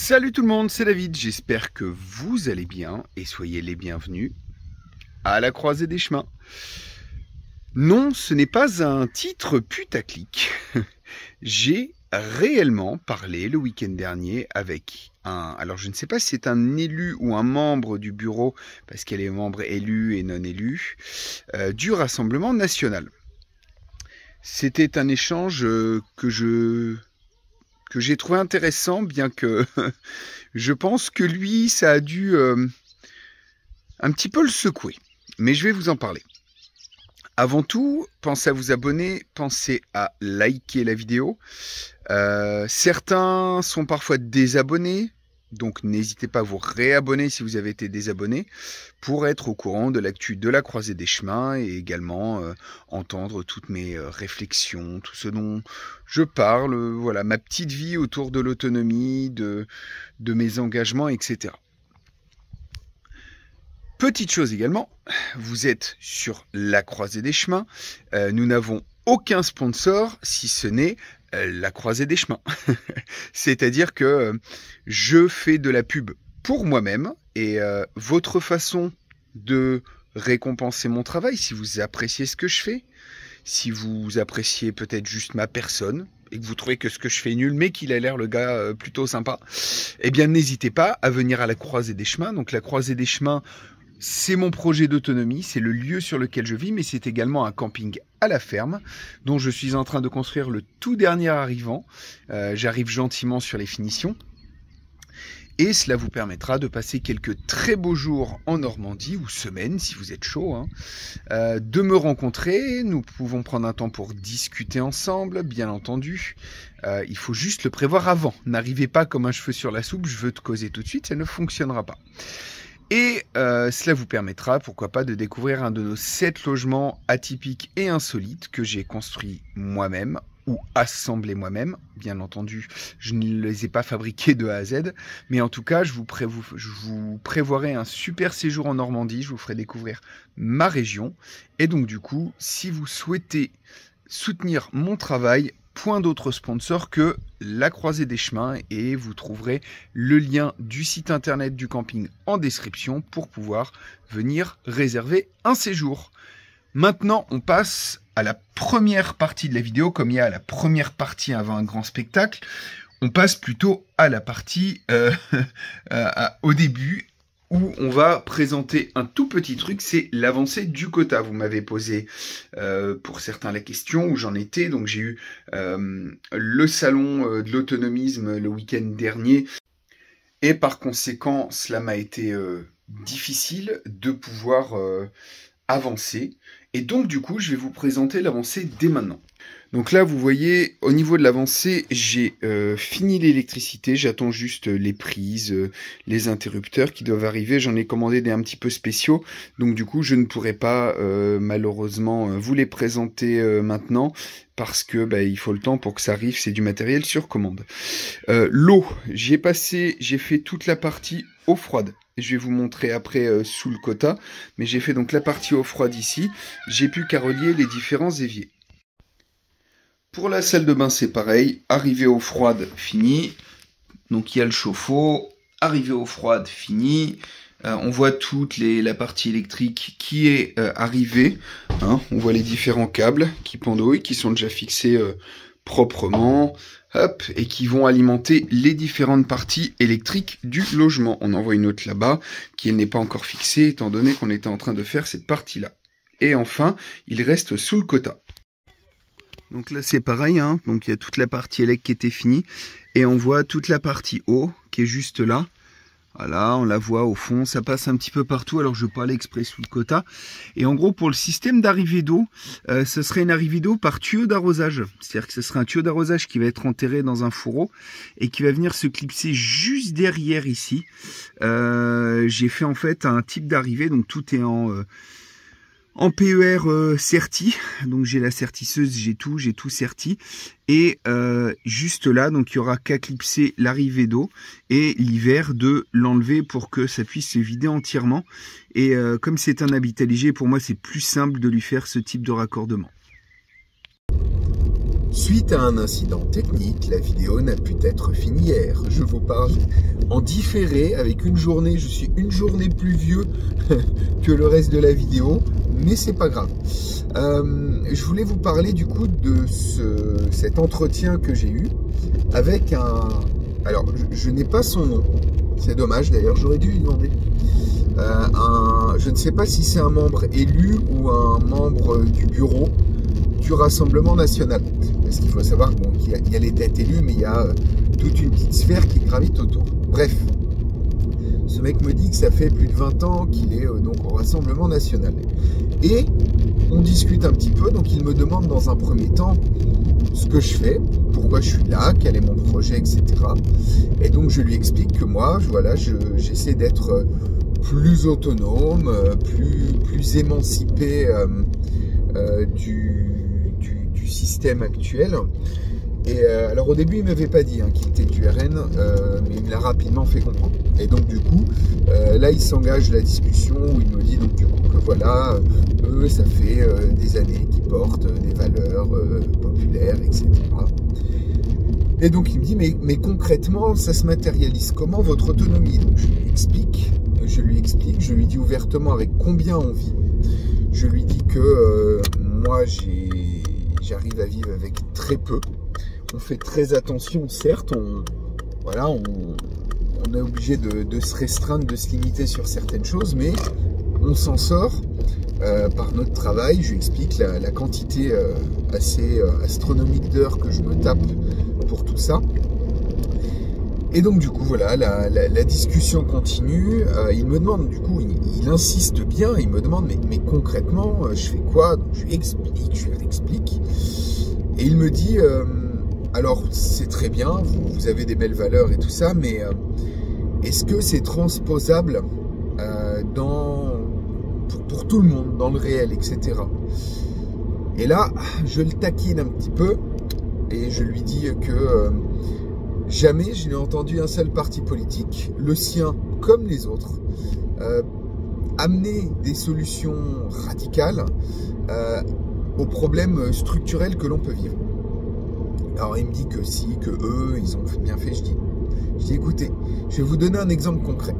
Salut tout le monde, c'est David, j'espère que vous allez bien et soyez les bienvenus à la croisée des chemins. Non, ce n'est pas un titre putaclic. J'ai réellement parlé le week-end dernier avec alors je ne sais pas si c'est un élu ou un membre du bureau, parce qu'il y a les membres élus et non élus, du Rassemblement national. C'était un échange que j'ai trouvé intéressant, bien que je pense que lui, ça a dû un petit peu le secouer. Mais je vais vous en parler. Avant tout, pensez à vous abonner, pensez à liker la vidéo. Certains sont parfois désabonnés, donc n'hésitez pas à vous réabonner si vous avez été désabonné pour être au courant de l'actu de la croisée des chemins et également entendre toutes mes réflexions, tout ce dont je parle, voilà, ma petite vie autour de l'autonomie, de mes engagements, etc. Petite chose également, vous êtes sur la croisée des chemins, nous n'avons aucun sponsor si ce n'est la croisée des chemins. C'est-à-dire que je fais de la pub pour moi-même et votre façon de récompenser mon travail, si vous appréciez ce que je fais, si vous appréciez peut-être juste ma personne et que vous trouvez que ce que je fais est nul mais qu'il a l'air le gars plutôt sympa, eh bien n'hésitez pas à venir à la croisée des chemins. Donc la croisée des chemins, c'est mon projet d'autonomie, c'est le lieu sur lequel je vis, mais c'est également un camping à la ferme, dont je suis en train de construire le tout dernier arrivant. J'arrive gentiment sur les finitions. Et cela vous permettra de passer quelques très beaux jours en Normandie, ou semaines si vous êtes chaud, hein, de me rencontrer. Nous pouvons prendre un temps pour discuter ensemble, bien entendu. Il faut juste le prévoir avant. N'arrivez pas comme un cheveu sur la soupe, je veux te causer tout de suite, ça ne fonctionnera pas. Et cela vous permettra, pourquoi pas, de découvrir un de nos 7 logements atypiques et insolites que j'ai construits moi-même ou assemblés moi-même. Bien entendu, je ne les ai pas fabriqués de A à Z, mais en tout cas, je vous prévoirai un super séjour en Normandie. Je vous ferai découvrir ma région. Et donc du coup, si vous souhaitez soutenir mon travail, point d'autre sponsor que la croisée des chemins, et vous trouverez le lien du site internet du camping en description pour pouvoir venir réserver un séjour. Maintenant, on passe à la première partie de la vidéo. Comme il y a la première partie avant un grand spectacle, on passe plutôt à la partie au début, où on va présenter un tout petit truc, c'est l'avancée du quota. Vous m'avez posé pour certains la question où j'en étais, donc j'ai eu le salon de l'autonomisme le week-end dernier, et par conséquent cela m'a été difficile de pouvoir avancer, et donc du coup je vais vous présenter l'avancée dès maintenant. Donc là, vous voyez, au niveau de l'avancée, j'ai fini l'électricité. J'attends juste les prises, les interrupteurs qui doivent arriver. J'en ai commandé des un petit peu spéciaux. Donc du coup, je ne pourrai pas malheureusement vous les présenter maintenant parce que il faut le temps pour que ça arrive. C'est du matériel sur commande. L'eau, j'ai fait toute la partie eau froide. Je vais vous montrer après sous le quota. Mais j'ai fait donc la partie eau froide ici. J'ai pu relier les différents éviers. Pour la salle de bain, c'est pareil. Arrivée eau froide, fini. Donc il y a le chauffe-eau. Arrivée eau froide, fini. On voit la partie électrique qui est arrivée. Hein. On voit les différents câbles qui pendouillent, qui sont déjà fixés proprement. Hop, et qui vont alimenter les différentes parties électriques du logement. On en voit une autre là-bas, qui n'est pas encore fixée, étant donné qu'on était en train de faire cette partie-là. Et enfin, il reste sous le quota. Donc là c'est pareil, hein. Donc il y a toute la partie électrique qui était finie et on voit toute la partie eau qui est juste là. Voilà, on la voit au fond, ça passe un petit peu partout, alors je ne vais pas aller exprès sous le quota. Et en gros pour le système d'arrivée d'eau, ce serait une arrivée d'eau par tuyau d'arrosage. C'est-à-dire que ce serait un tuyau d'arrosage qui va être enterré dans un fourreau et qui va venir se clipser juste derrière ici. J'ai fait en fait un type d'arrivée, donc tout est en PER serti, donc j'ai la sertisseuse, j'ai tout serti, et juste là, donc il y aura qu'à clipser l'arrivée d'eau, et l'hiver de l'enlever pour que ça puisse se vider entièrement, et comme c'est un habitat léger, pour moi c'est plus simple de lui faire ce type de raccordement. Suite à un incident technique, la vidéo n'a pu être finie hier. Je vous parle en différé avec une journée. Je suis une journée plus vieux que le reste de la vidéo, mais c'est pas grave. Je voulais vous parler du coup de cet entretien que j'ai eu avec un... Alors, je n'ai pas son nom. C'est dommage, d'ailleurs, j'aurais dû lui demander. Je ne sais pas si c'est un membre élu ou un membre du bureau du Rassemblement National. Parce qu'il faut savoir qu'il y a les têtes élues, mais il y a toute une petite sphère qui gravite autour. Bref, ce mec me dit que ça fait plus de 20 ans qu'il est donc au Rassemblement National. Et on discute un petit peu, donc il me demande dans un premier temps ce que je fais, pourquoi je suis là, quel est mon projet, etc. Et donc je lui explique que moi, voilà, j'essaie d'être plus autonome, plus émancipé du système actuel. Et alors au début il ne m'avait pas dit qu'il était du RN, mais il me l'a rapidement fait comprendre. Et donc du coup, là il s'engage la discussion où il me dit donc du coup que voilà, eux ça fait des années qu'ils portent des valeurs populaires, etc. Et donc il me dit mais concrètement ça se matérialise comment votre autonomie? Donc je lui explique, je lui dis ouvertement avec combien on vit. Je lui dis que moi j'arrive à vivre avec très peu. On fait très attention, certes, on est obligé de se restreindre, de se limiter sur certaines choses, mais on s'en sort par notre travail. Je lui explique la quantité assez astronomique d'heures que je me tape pour tout ça. Et donc du coup voilà, la discussion continue. Il me demande, du coup, il insiste bien, il me demande mais concrètement je fais quoi? Donc je lui explique. Et il me dit alors c'est très bien, vous avez des belles valeurs et tout ça, mais est-ce que c'est transposable pour tout le monde, dans le réel, etc. Et là, je le taquine un petit peu et je lui dis que jamais je n'ai entendu un seul parti politique, le sien comme les autres, amener des solutions radicales aux problèmes structurels que l'on peut vivre. Alors il me dit que si, que eux, ils ont bien fait. Je dis écoutez, je vais vous donner un exemple concret.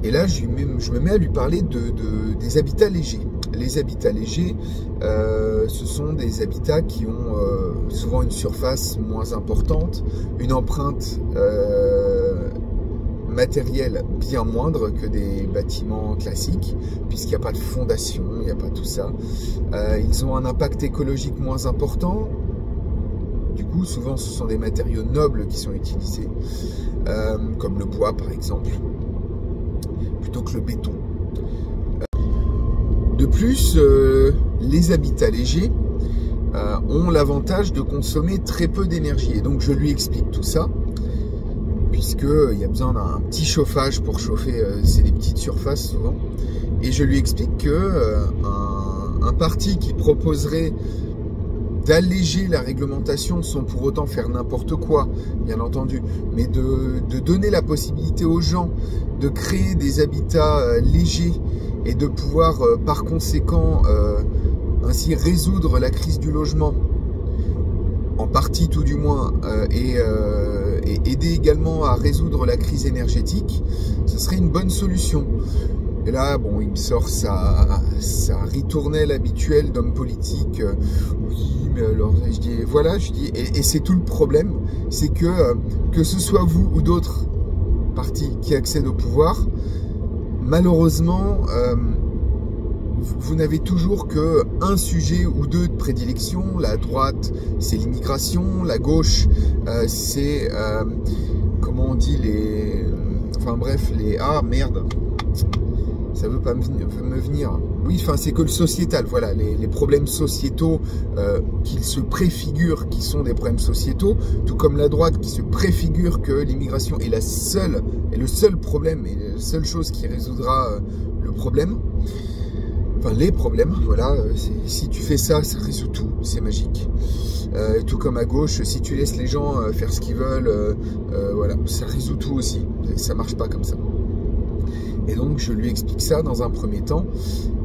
Et là, je me mets à lui parler des habitats légers. Les habitats légers, ce sont des habitats qui ont souvent une surface moins importante, une empreinte matérielle bien moindre que des bâtiments classiques, puisqu'il n'y a pas de fondation, il n'y a pas tout ça. Ils ont un impact écologique moins important. Du coup, souvent, ce sont des matériaux nobles qui sont utilisés, comme le bois, par exemple, plutôt que le béton. De plus, les habitats légers ont l'avantage de consommer très peu d'énergie. Et donc, je lui explique tout ça, puisqu'il y a besoin d'un petit chauffage pour chauffer, c'est des petites surfaces souvent. Et je lui explique qu'un parti qui proposerait d'alléger la réglementation sans pour autant faire n'importe quoi, bien entendu, mais de donner la possibilité aux gens de créer des habitats légers et de pouvoir par conséquent ainsi résoudre la crise du logement, en partie tout du moins, et aider également à résoudre la crise énergétique, ce serait une bonne solution. Et là, bon, il me sort sa ritournelle habituelle d'homme politique. Oui, mais alors, je dis, voilà, et c'est tout le problème, c'est que ce soit vous ou d'autres partis qui accèdent au pouvoir, malheureusement, vous n'avez toujours qu'un sujet ou deux de prédilection. La droite, c'est l'immigration. La gauche, c'est, comment on dit, enfin bref, ah merde, ça veut pas me venir. Oui, enfin, c'est que le sociétal, voilà, les problèmes sociétaux qu'ils se préfigurent qui sont des problèmes sociétaux, tout comme la droite qui se préfigure que l'immigration est le seul problème et la seule chose qui résoudra le problème. Enfin, les problèmes, voilà, si tu fais ça, ça résout tout, c'est magique. Tout comme à gauche, si tu laisses les gens faire ce qu'ils veulent, voilà, ça résout tout aussi. Ça marche pas comme ça. Et donc je lui explique ça dans un premier temps,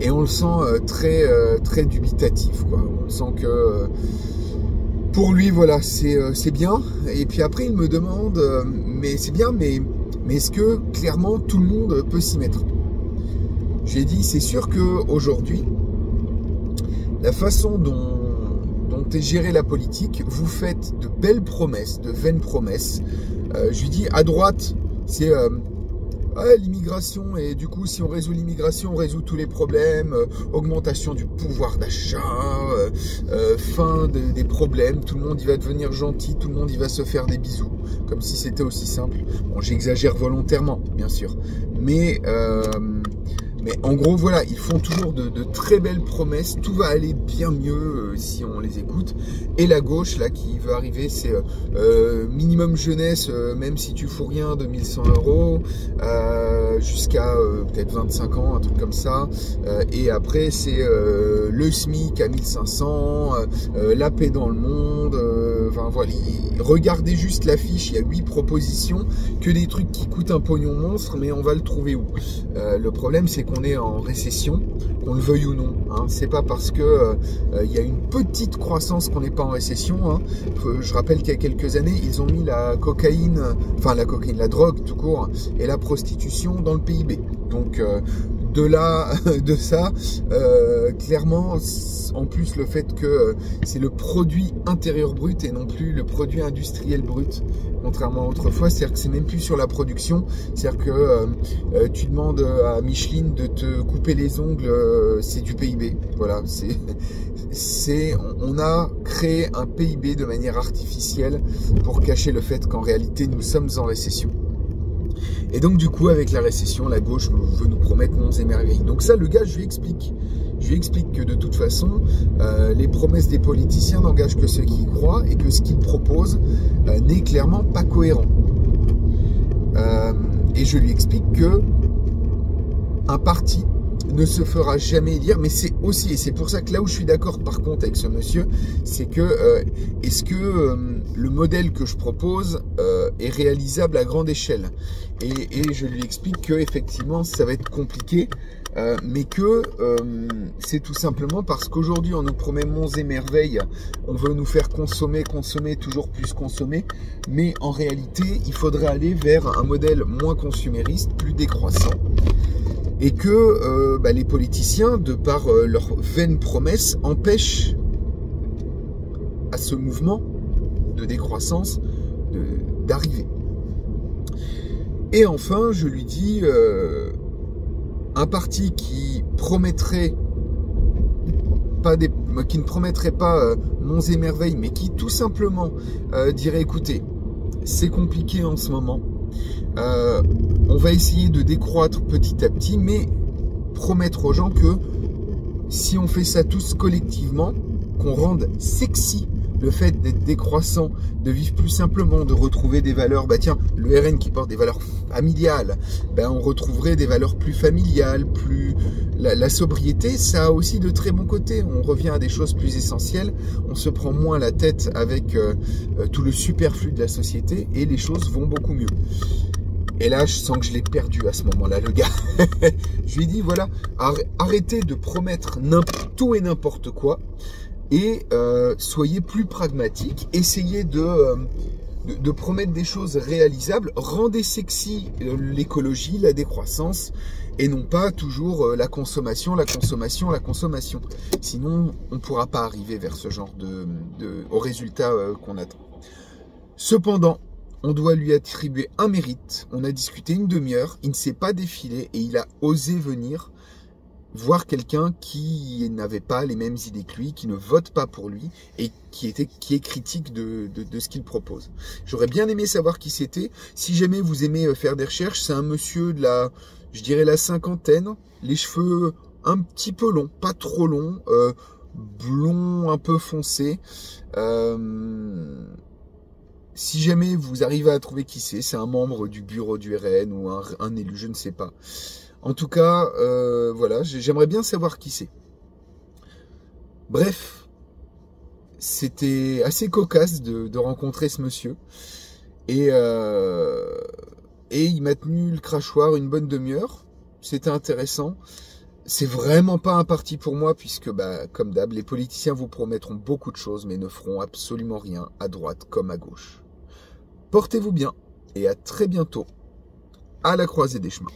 et on le sent très dubitatif, quoi. On sent que pour lui, voilà, c'est bien. Et puis après, il me demande, mais c'est bien, mais est-ce que clairement tout le monde peut s'y mettre? J'ai dit, c'est sûr qu'aujourd'hui, la façon dont est gérée la politique, vous faites de belles promesses, de vaines promesses. Je lui dis, à droite, c'est l'immigration, et du coup, si on résout l'immigration, on résout tous les problèmes, augmentation du pouvoir d'achat, fin des problèmes, tout le monde il va devenir gentil, tout le monde il va se faire des bisous, comme si c'était aussi simple. Bon, j'exagère volontairement, bien sûr, mais en gros, voilà, ils font toujours de très belles promesses. Tout va aller bien mieux si on les écoute. Et la gauche, là, qui veut arriver, c'est minimum jeunesse, même si tu fous rien, 2100 €, jusqu'à peut-être 25 ans, un truc comme ça. Et après, c'est le SMIC à 1500, la paix dans le monde. Enfin, voilà, regardez juste l'affiche, il y a 8 propositions, que des trucs qui coûtent un pognon monstre, mais on va le trouver où? Le problème, c'est qu'on est en récession, qu'on le veuille ou non. Hein. C'est pas parce que il y a une petite croissance qu'on n'est pas en récession. Hein. Je rappelle qu'il y a quelques années, ils ont mis la cocaïne, la drogue tout court, et la prostitution dans le PIB. Donc de ça, clairement, en plus le fait que c'est le produit intérieur brut et non plus le produit industriel brut, contrairement à autrefois, c'est-à-dire que c'est même plus sur la production, c'est-à-dire que tu demandes à Micheline de te couper les ongles, c'est du PIB, voilà, on a créé un PIB de manière artificielle pour cacher le fait qu'en réalité nous sommes en récession. Et donc du coup, avec la récession, la gauche veut nous promettre monts et merveilles. Donc ça, le gars, je lui explique que de toute façon, les promesses des politiciens n'engagent que ceux qui y croient, et que ce qu'ils proposent n'est clairement pas cohérent. Et je lui explique que un parti ne se fera jamais élire, mais c'est aussi, et c'est pour ça que là où je suis d'accord par contre avec ce monsieur, c'est que est-ce que le modèle que je propose est réalisable à grande échelle, et je lui explique que effectivement ça va être compliqué, mais que c'est tout simplement parce qu'aujourd'hui on nous promet monts et merveilles, on veut nous faire consommer, toujours plus consommer, mais en réalité il faudrait aller vers un modèle moins consumériste, plus décroissant. Et que les politiciens, de par leurs vaines promesses, empêchent à ce mouvement de décroissance d'arriver. Et enfin, je lui dis, un parti qui ne promettrait pas monts et merveilles, mais qui tout simplement dirait, écoutez, c'est compliqué en ce moment, on va essayer de décroître petit à petit, mais promettre aux gens que si on fait ça tous collectivement, qu'on rende sexy le fait d'être décroissant, de vivre plus simplement, de retrouver des valeurs, tiens, le RN qui porte des valeurs familiales, on retrouverait des valeurs plus familiales, plus... La sobriété, ça a aussi de très bons côtés. On revient à des choses plus essentielles, on se prend moins la tête avec tout le superflu de la société, et les choses vont beaucoup mieux. Et là, je sens que je l'ai perdu à ce moment-là, le gars. Je lui ai dit, voilà, arrêtez de promettre tout et n'importe quoi, et soyez plus pragmatique, essayez de promettre des choses réalisables, rendez sexy l'écologie, la décroissance, et non pas toujours la consommation. Sinon, on ne pourra pas arriver vers ce genre au résultat qu'on attend. Cependant, on doit lui attribuer un mérite. On a discuté une demi-heure, il ne s'est pas défilé, et il a osé venir voir quelqu'un qui n'avait pas les mêmes idées que lui, qui ne vote pas pour lui, et qui est critique de ce qu'il propose. J'aurais bien aimé savoir qui c'était. Si jamais vous aimez faire des recherches, c'est un monsieur de je dirais la cinquantaine, les cheveux un petit peu longs, pas trop longs, blond un peu foncé. Si jamais vous arrivez à trouver qui c'est un membre du bureau du RN ou un élu, je ne sais pas. En tout cas, voilà, j'aimerais bien savoir qui c'est. Bref, c'était assez cocasse de rencontrer ce monsieur. Et il m'a tenu le crachoir une bonne demi-heure. c'était intéressant. C'est vraiment pas un parti pour moi puisque, comme d'hab, les politiciens vous promettront beaucoup de choses mais ne feront absolument rien à droite comme à gauche. Portez-vous bien et à très bientôt à la croisée des chemins.